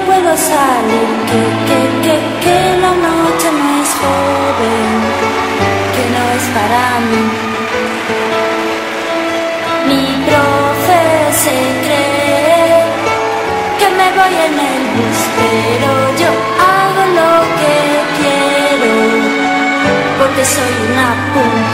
puedo salir, que la noche no es joven, que no es para mí. Mi profe se cree que me voy en el bus, pero yo hago lo que quiero, porque soy una punk.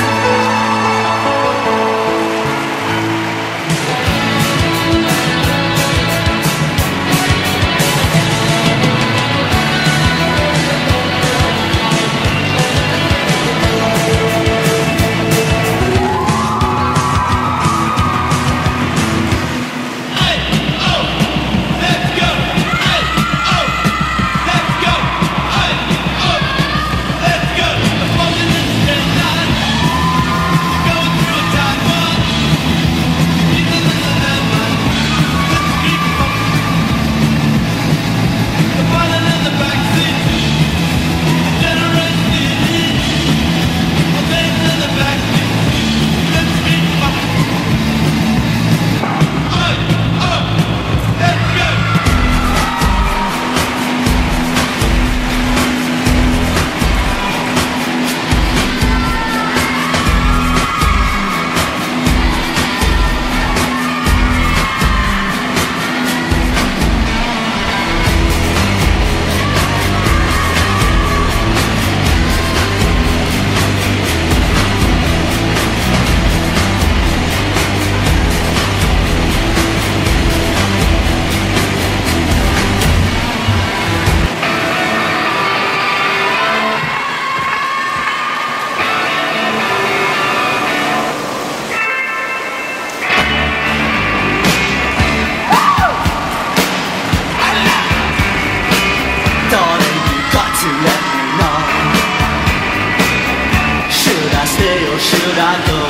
Should I go?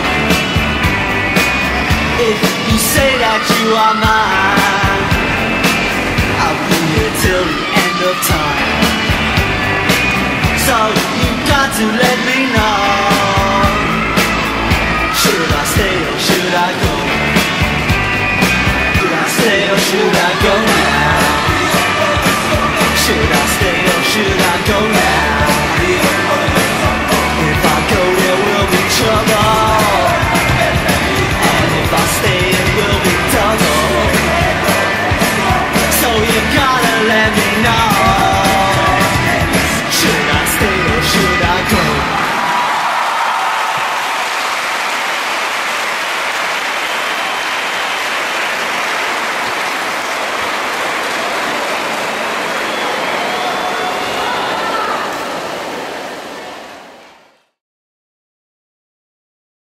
If you say that you are mine, I'll be here till the end of time. So you got to let me know.